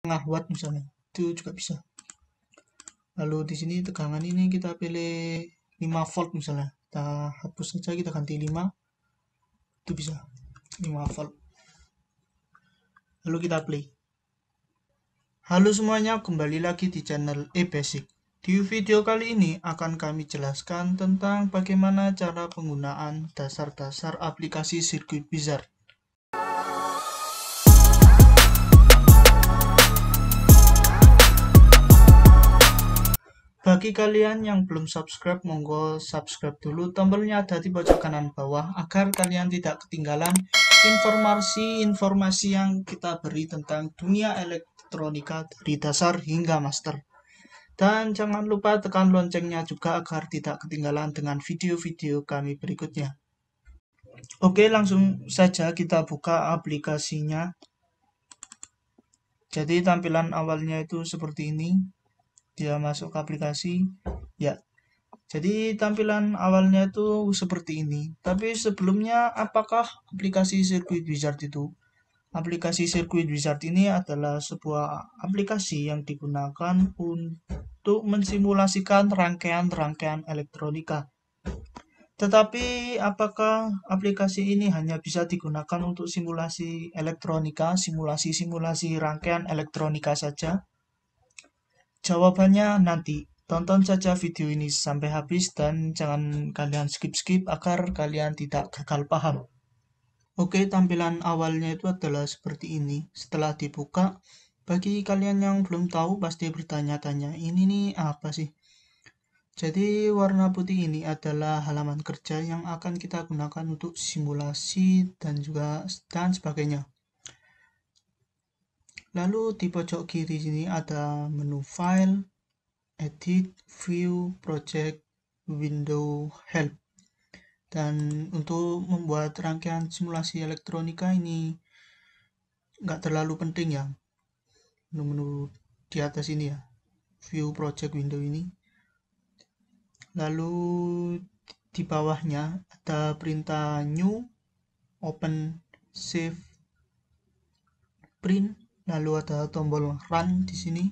watt misalnya, itu juga bisa. Lalu di sini tegangan ini kita pilih 5 volt misalnya, kita hapus saja, kita ganti 5, itu bisa 5 volt. Lalu kita play. Halo semuanya, kembali lagi di channel eBasic. Di video kali ini akan kami jelaskan tentang bagaimana cara penggunaan dasar-dasar aplikasi Circuit Wizard. Bagi kalian yang belum subscribe, monggo subscribe dulu. Tombolnya ada di pojok kanan bawah agar kalian tidak ketinggalan informasi-informasi yang kita beri tentang dunia elektronika dari dasar hingga master. Dan jangan lupa tekan loncengnya juga agar tidak ketinggalan dengan video-video kami berikutnya. Oke, langsung saja kita buka aplikasinya. Jadi tampilan awalnya itu seperti ini. Dia masuk ke aplikasi. Ya, jadi tampilan awalnya itu seperti ini. Tapi sebelumnya, apakah aplikasi Circuit Wizard itu? Aplikasi Circuit Wizard ini adalah sebuah aplikasi yang digunakan untuk mensimulasikan rangkaian-rangkaian elektronika. Tetapi apakah aplikasi ini hanya bisa digunakan untuk simulasi elektronika, simulasi-simulasi rangkaian elektronika saja? Jawabannya nanti. Tonton saja video ini sampai habis dan jangan kalian skip-skip agar kalian tidak gagal paham. Oke, tampilan awalnya itu adalah seperti ini. Setelah dibuka, bagi kalian yang belum tahu pasti bertanya-tanya, ini nih apa sih? Jadi warna putih ini adalah halaman kerja yang akan kita gunakan untuk simulasi dan sebagainya. Lalu di pojok kiri sini ada menu file, edit, view, project, window, help. Dan untuk membuat rangkaian simulasi elektronika ini nggak terlalu penting ya, menu-menu di atas ini ya, view, project, window ini. Lalu di bawahnya ada perintah new, open, save, print. Lalu ada tombol run di sini.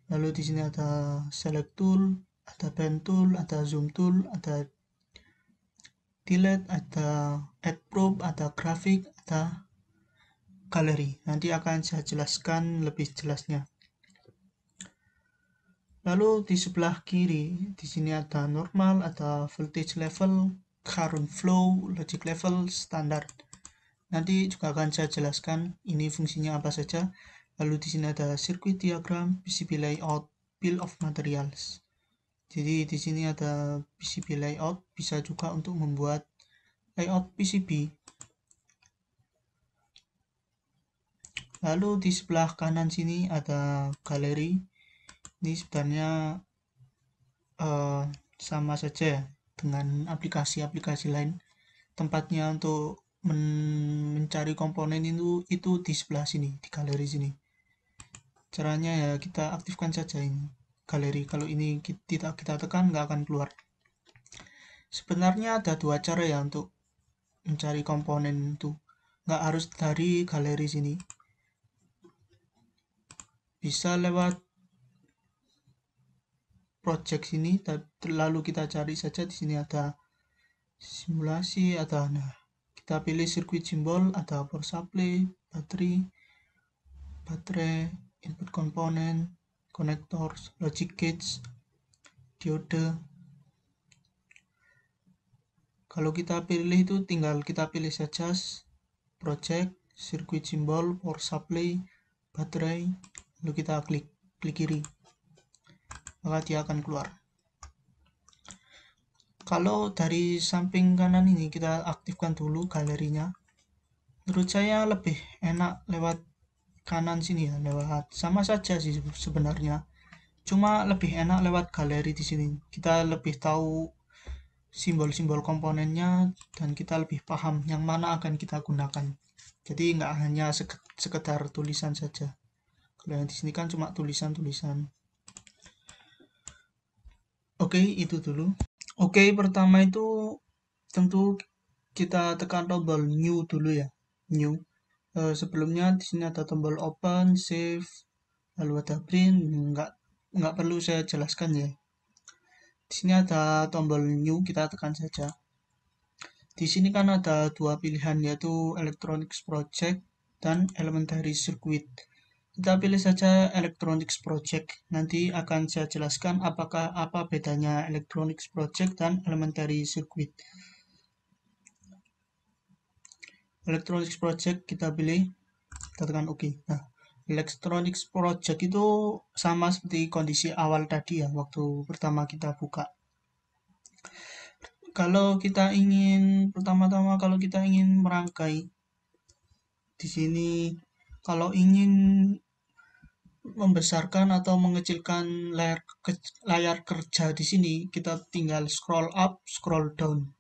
Lalu di sini ada select tool, ada pen tool, ada zoom tool, ada delete, ada add probe, ada grafik, ada galeri. Nanti akan saya jelaskan lebih jelasnya. Lalu di sebelah kiri, di sini ada normal, ada voltage level, current flow, logic level, standar. Nanti juga akan saya jelaskan ini fungsinya apa saja. Lalu di sini ada circuit diagram, PCB layout, bill of materials. Jadi di sini ada PCB layout, bisa juga untuk membuat layout PCB. Lalu di sebelah kanan sini ada galeri. Ini sebenarnya sama saja dengan aplikasi-aplikasi lain. Tempatnya untuk mencari komponen itu di sebelah sini, di galeri sini. Caranya ya kita aktifkan saja ini galeri. Kalau ini tidak kita tekan nggak akan keluar. Sebenarnya ada dua cara ya untuk mencari komponen itu. Nggak harus dari galeri sini. Bisa lewat project sini, lalu kita cari saja di sini ada simulasi, ada kita pilih circuit symbol, ada power supply, baterai, input component, connectors, logic gates, diode. Kalau kita pilih itu tinggal kita pilih saja project, circuit symbol, power supply, baterai, lalu kita klik kiri, maka dia akan keluar. Kalau dari samping kanan ini kita aktifkan dulu galerinya. Menurut saya lebih enak lewat kanan sini ya, lewat sama saja sih sebenarnya. Cuma lebih enak lewat galeri di sini. Kita lebih tahu simbol-simbol komponennya dan kita lebih paham yang mana akan kita gunakan. Jadi nggak hanya sekedar tulisan saja. Kalau yang di sini kan cuma tulisan-tulisan. Oke, itu dulu. Oke, pertama itu tentu kita tekan tombol new dulu ya, new. Sebelumnya di sini ada tombol open, save, lalu ada print. Nggak perlu saya jelaskan ya. Di sini ada tombol new, kita tekan saja. Di sini kan ada dua pilihan, yaitu Electronics Project dan Elementary Circuit. Kita pilih saja Electronics Project. Nanti akan saya jelaskan apa bedanya Electronics Project dan Elementary Circuit. Electronics Project kita pilih, kita tekan OK. Nah, Electronics Project itu sama seperti kondisi awal tadi ya, waktu pertama kita buka. Kalau kita ingin kalau kita ingin merangkai di sini, kalau ingin membesarkan atau mengecilkan layar kerja di sini, kita tinggal scroll up, scroll down.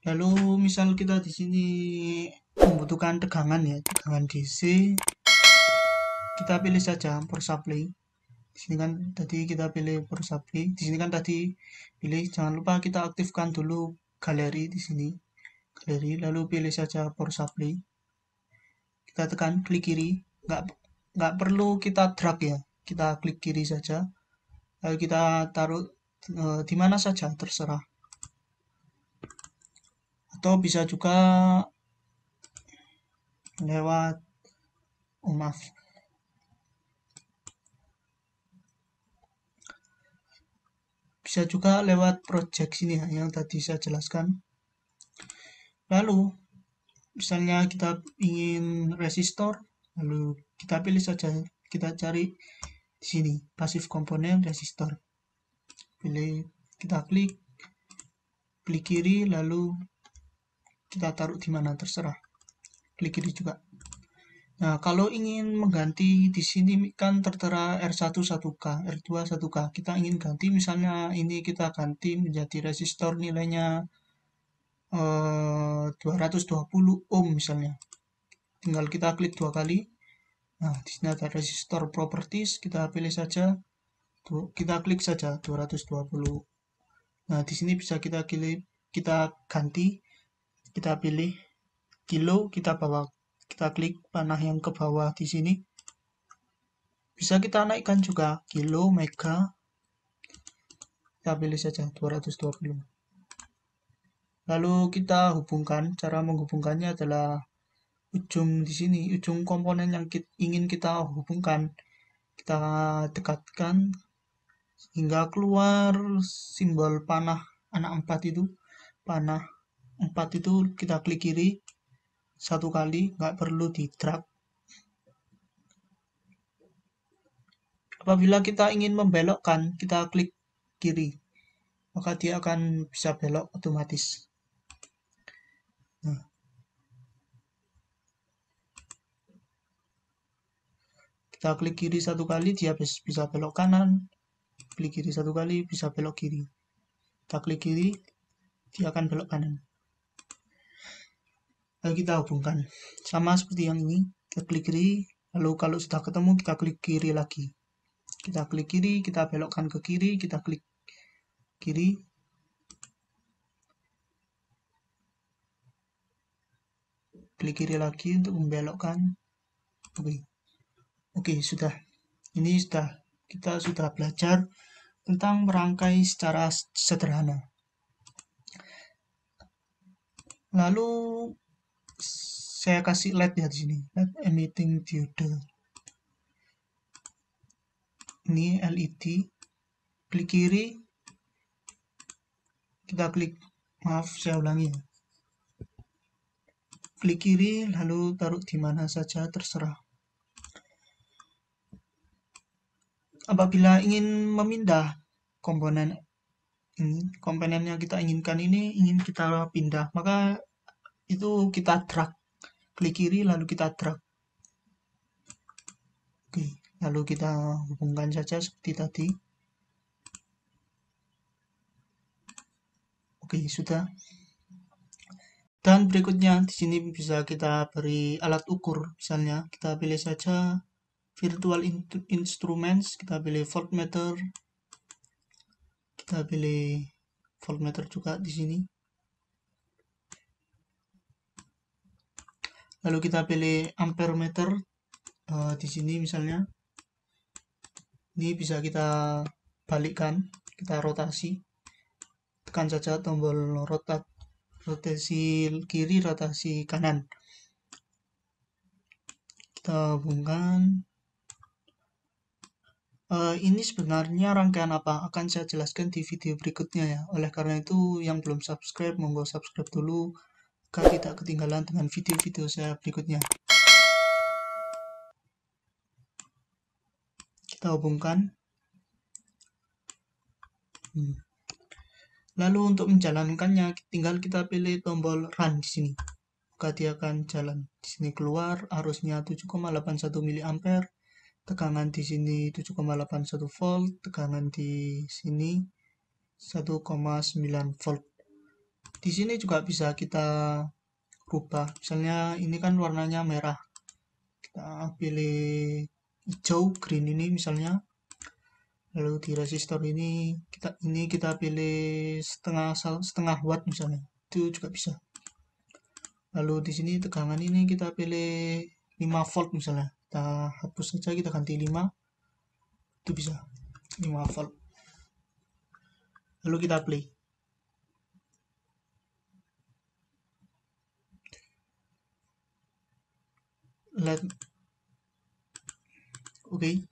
Lalu misal kita di sini membutuhkan tegangan ya, tegangan DC, kita pilih saja power supply. Di sini kan tadi kita pilih power supply. Di sini kan tadi pilih, jangan lupa kita aktifkan dulu galeri di sini. Galeri, lalu pilih saja power supply. Kita tekan klik kiri, nggak perlu kita drag ya, kita klik kiri saja. Lalu kita taruh di mana saja terserah. Atau bisa juga lewat maaf. Bisa juga lewat project sini ya, yang tadi saya jelaskan. Lalu misalnya kita ingin resistor, lalu kita pilih saja, kita cari di sini pasif komponen resistor. Pilih, kita klik kiri, lalu kita taruh di mana terserah. Klik kiri juga. Nah, kalau ingin mengganti di sini kan tertera R1 1K, R2 1K. Kita ingin ganti, misalnya ini kita ganti menjadi resistor nilainya 220 ohm misalnya. Tinggal kita klik 2 kali. Nah, di sini ada resistor properties, kita pilih saja, kita klik saja 220. Nah, di sini bisa kita ganti, kita pilih kilo, kita klik panah yang ke bawah di sini. Bisa kita naikkan juga kilo, mega. Kita pilih saja 220. Lalu kita hubungkan, cara menghubungkannya adalah ujung di sini, ujung komponen yang ingin kita hubungkan. Kita dekatkan hingga keluar simbol panah anak 4 itu. Panah 4 itu kita klik kiri 1 kali, nggak perlu di drag. Apabila kita ingin membelokkan, kita klik kiri, maka dia akan bisa belok otomatis. Nah, kita klik kiri 1 kali, dia bisa belok kanan. Klik kiri 1 kali, bisa belok kiri. Kita klik kiri, dia akan belok kanan. Lalu kita hubungkan, sama seperti yang ini. Kita klik kiri, lalu kalau sudah ketemu kita klik kiri lagi. Kita klik kiri, kita belokkan ke kiri, kita klik kiri. Klik kiri lagi untuk membelokkan. Oke, sudah. Ini kita sudah belajar tentang merangkai secara sederhana. Lalu saya kasih LED ya di sini, LED emitting diode. Ini LED. Klik kiri, kita klik, maaf saya ulangi ya. Klik kiri, lalu taruh di mana saja terserah. Apabila ingin memindah komponen yang kita inginkan ini, ingin kita pindah, maka itu kita drag. Klik kiri, lalu kita drag. Oke, lalu kita hubungkan saja seperti tadi. Oke, sudah. Dan berikutnya di sini bisa kita beri alat ukur, misalnya kita pilih saja virtual instruments, kita pilih voltmeter, kita pilih voltmeter juga di sini. Lalu kita pilih ampere meter di sini misalnya. Ini bisa kita balikkan, kita rotasi. Tekan saja tombol rotasi kiri, rotasi kanan. Kita hubungkan. Ini sebenarnya rangkaian apa akan saya jelaskan di video berikutnya ya. Oleh karena itu yang belum subscribe monggo subscribe dulu agar tidak ketinggalan dengan video-video saya berikutnya. Kita hubungkan. Lalu untuk menjalankannya tinggal kita pilih tombol run di sini. Maka dia akan jalan. Di sini keluar arusnya 7,81 mA. Tegangan di sini 7,81 volt, tegangan di sini 1,9 volt. Di sini juga bisa kita rubah. Misalnya ini kan warnanya merah. Kita pilih hijau, green ini misalnya. Lalu di resistor ini kita pilih setengah watt misalnya. Itu juga bisa. Lalu di sini tegangan ini kita pilih 5 volt misalnya. Kita hapus saja, kita ganti 5. Itu bisa 5 volt. Lalu kita play. Oke.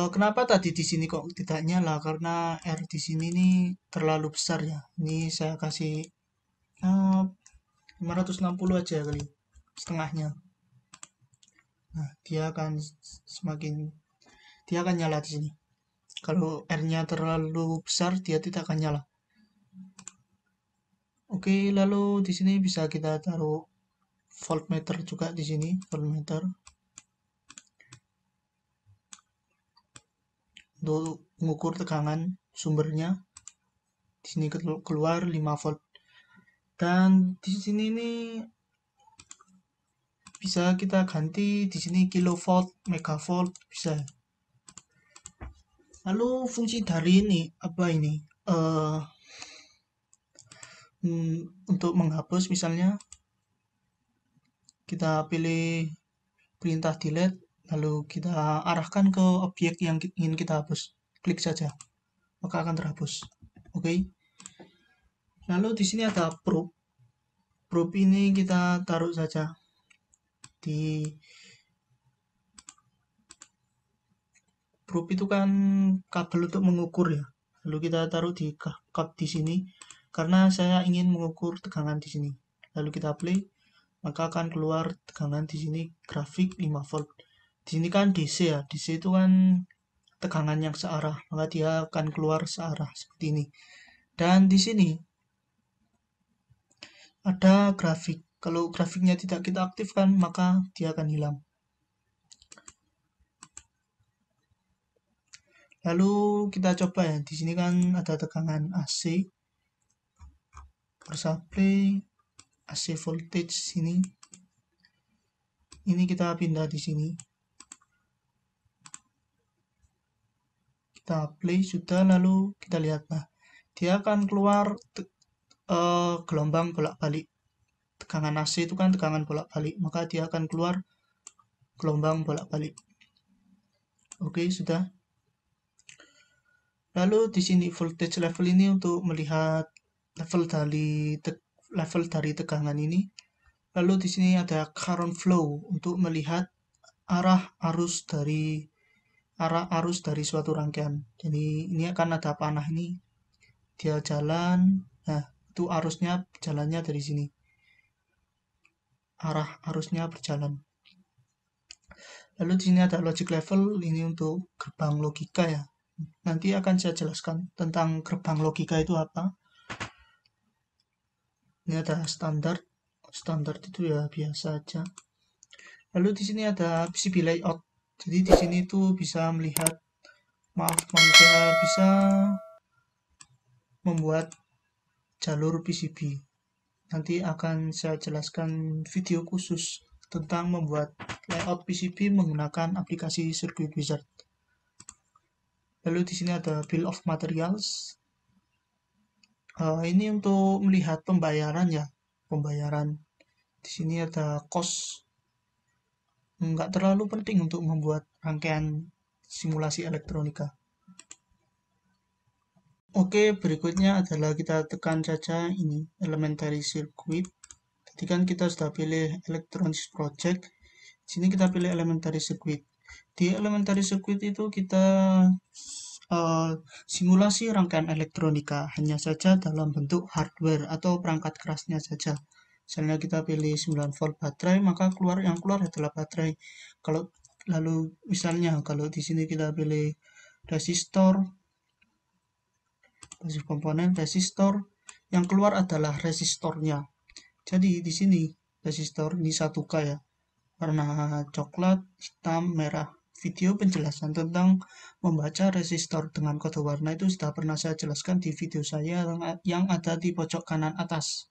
Kenapa tadi di sini kok tidak nyala? Karena R di sini nih terlalu besar ya. Ini saya kasih 560 aja kali, setengahnya. Nah, dia akan nyala di sini. Kalau R-nya terlalu besar, dia tidak akan nyala. Oke, lalu di sini bisa kita taruh voltmeter juga di sini, voltmeter. Untuk mengukur tegangan sumbernya. Di sini keluar 5 volt. Dan di sini nih bisa kita ganti di sini kilovolt, megavolt bisa. Lalu fungsi dari ini apa ini? Untuk menghapus misalnya kita pilih perintah delete, lalu kita arahkan ke objek yang ingin kita hapus. Klik saja, maka akan terhapus. Oke. Lalu di sini ada probe. Probe ini kita taruh saja di probe itu kan kabel untuk mengukur ya. Lalu kita taruh di cup di sini karena saya ingin mengukur tegangan di sini. Lalu kita play, maka akan keluar tegangan di sini grafik 5 volt. Di sini kan DC ya. DC itu kan tegangan yang searah, maka dia akan keluar searah seperti ini. Dan di sini ada grafik. Kalau grafiknya tidak kita aktifkan, maka dia akan hilang. Lalu kita coba ya. Di sini kan ada tegangan AC, power supply, AC voltage sini. Ini kita pindah di sini. Kita play sudah, lalu kita lihat. Nah, dia akan keluar gelombang bolak-balik. Tegangan AC itu kan tegangan bolak-balik, maka dia akan keluar gelombang bolak-balik. Oke, sudah. Lalu di sini voltage level ini untuk melihat level dari tegangan ini. Lalu di sini ada current flow untuk melihat arah arus dari suatu rangkaian. Jadi ini akan ada panah ini, dia jalan. Nah, itu arusnya jalannya dari sini. Arah arusnya berjalan. Lalu di sini ada logic level, ini untuk gerbang logika ya. Nanti akan saya jelaskan tentang gerbang logika itu apa. Ini ada standar. Standar itu ya biasa aja. Lalu di sini ada PCB layout. Jadi di sini tuh bisa melihat, bisa membuat jalur PCB. Nanti akan saya jelaskan video khusus tentang membuat layout PCB menggunakan aplikasi Circuit Wizard. Lalu di sini ada bill of materials. Ini untuk melihat pembayaran ya, pembayaran. Di sini ada cost. Nggak terlalu penting untuk membuat rangkaian simulasi elektronika. Oke, berikutnya adalah kita tekan saja ini elementary circuit. Tadi kan kita sudah pilih electronics project. Di sini kita pilih elementary circuit. Di elementary circuit itu kita eh, simulasi rangkaian elektronika hanya saja dalam bentuk hardware atau perangkat kerasnya saja. Misalnya kita pilih 9 volt baterai, maka yang keluar adalah baterai. Kalau lalu misalnya kalau di sini kita pilih resistor, pasif komponen resistor, yang keluar adalah resistornya. Jadi di sini resistor ini 1K ya, warna coklat, hitam, merah. Video penjelasan tentang membaca resistor dengan kode warna itu sudah pernah saya jelaskan di video saya yang ada di pojok kanan atas.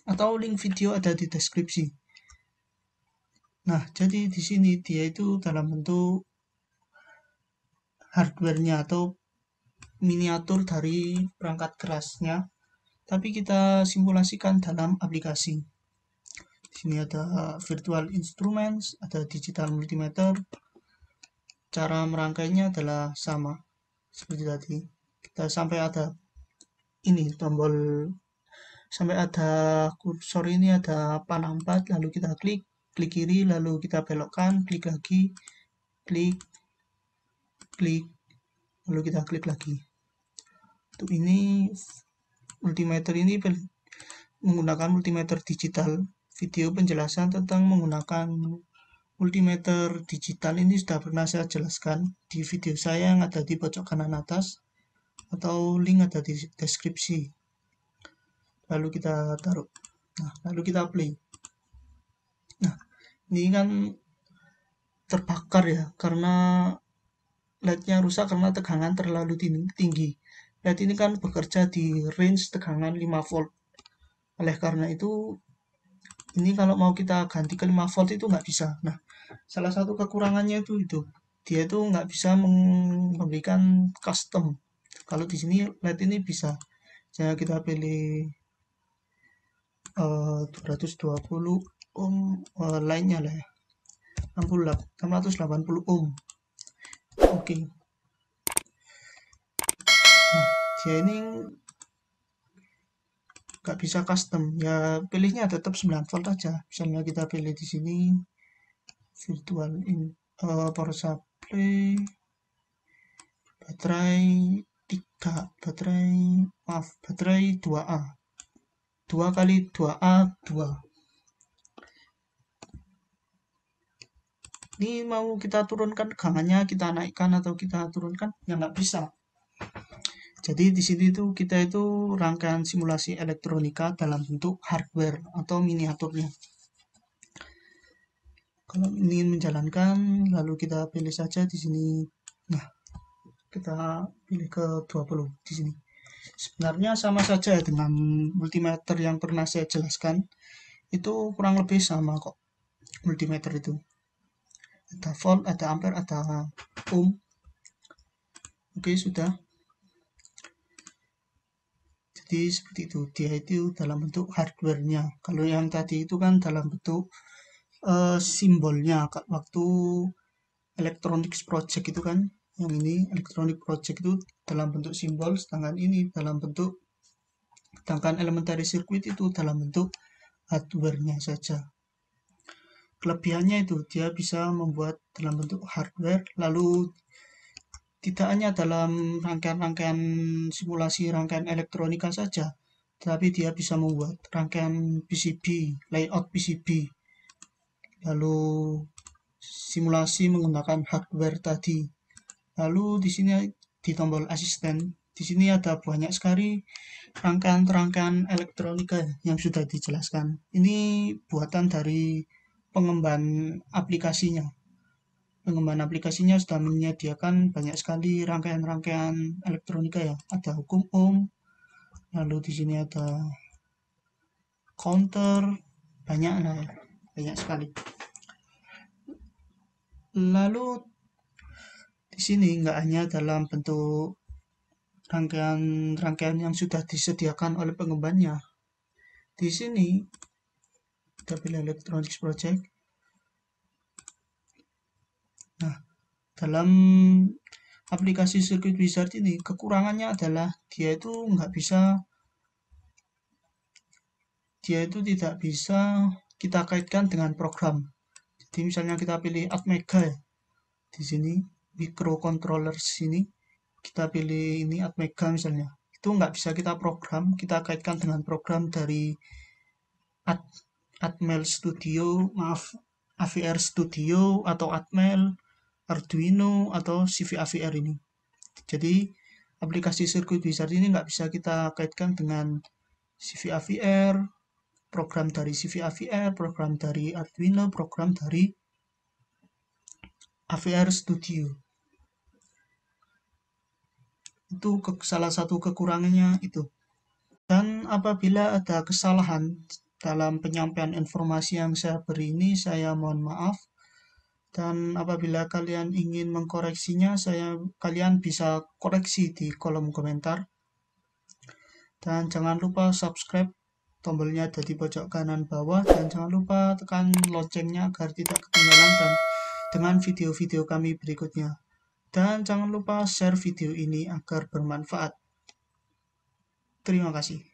Atau link video ada di deskripsi. Nah, jadi di sini dia itu dalam bentuk hardware-nya atau miniatur dari perangkat kerasnya, tapi kita simulasikan dalam aplikasi. Di sini ada virtual instruments, ada digital multimeter. Cara merangkainya adalah sama seperti tadi. Kita sampai ada ini tombol, sampai ada kursor ini ada panah 4, lalu kita klik, klik kiri, lalu kita belokkan, klik lagi, klik, klik, lalu kita klik lagi. Untuk ini multimeter ini menggunakan multimeter digital. Video penjelasan tentang menggunakan multimeter digital ini sudah pernah saya jelaskan di video saya yang ada di pojok kanan atas, atau link ada di deskripsi. Lalu kita taruh. Nah, lalu kita play. Nah, ini kan terbakar ya, karena LED-nya rusak karena tegangan terlalu tinggi. LED ini kan bekerja di range tegangan 5 volt. Oleh karena itu, ini kalau mau kita ganti ke 5 volt itu nggak bisa. Nah, salah satu kekurangannya itu dia itu nggak bisa memberikan custom. Kalau di sini LED ini bisa. Saya kita pilih 220 ohm lainnya lah ya. 680 ohm. Oke. Nah, dia ini nggak bisa custom. Ya pilihnya tetap 9 volt aja. Misalnya kita pilih di sini virtual power supply baterai 3, baterai 2A. 2 kali 2A 2. Ini mau kita turunkan tegangannya, kita naikkan atau kita turunkan, ya nggak bisa. Jadi di sini tuh kita itu rangkaian simulasi elektronika dalam bentuk hardware atau miniaturnya. Kalau ingin menjalankan, lalu kita pilih saja di sini. Nah, kita pilih ke 20 di sini. Sebenarnya sama saja dengan multimeter yang pernah saya jelaskan. Itu kurang lebih sama kok multimeter itu. Ada volt, ada ampere, ada ohm. Oke, sudah. Jadi seperti itu. Dia itu dalam bentuk hardware-nya. Kalau yang tadi itu kan dalam bentuk simbolnya. Waktu electronics project itu kan, yang ini electronic project itu dalam bentuk simbol, sedangkan ini dalam bentuk, sedangkan elementary circuit itu dalam bentuk hardware-nya saja. Kelebihannya itu dia bisa membuat dalam bentuk hardware, lalu tidak hanya dalam rangkaian-rangkaian simulasi rangkaian elektronika saja, tetapi dia bisa membuat rangkaian PCB, layout PCB, lalu simulasi menggunakan hardware tadi. Lalu di sini di tombol asisten, di sini ada banyak sekali rangkaian-rangkaian elektronika yang sudah dijelaskan. Ini buatan dari pengemban aplikasinya. Pengemban aplikasinya sudah menyediakan banyak sekali rangkaian-rangkaian elektronika ya. Ada hukum ohm, lalu di sini ada counter, banyak sekali. Lalu di sini nggak hanya dalam bentuk rangkaian yang sudah disediakan oleh pengembannya. Di sini kita pilih Electronics Project. Nah, dalam aplikasi Circuit Wizard ini kekurangannya adalah dia itu tidak bisa kita kaitkan dengan program. Jadi misalnya kita pilih Atmega ya. Di sini microcontroller sini kita pilih ini Atmega misalnya. Itu nggak bisa kita program, kita kaitkan dengan program dari Atmel Studio, AVR Studio atau Atmel, Arduino atau CV AVR ini. Jadi aplikasi Circuit Wizard ini nggak bisa kita kaitkan dengan CV AVR, program dari CV AVR, program dari Arduino, program dari AVR Studio. Itu salah satu kekurangannya itu. Dan apabila ada kesalahan dalam penyampaian informasi yang saya beri ini, saya mohon maaf. Dan apabila kalian ingin mengkoreksinya, kalian bisa koreksi di kolom komentar. Dan jangan lupa subscribe, tombolnya ada di pojok kanan bawah, dan jangan lupa tekan loncengnya agar tidak ketinggalan dengan video-video kami berikutnya. Dan jangan lupa share video ini agar bermanfaat. Terima kasih.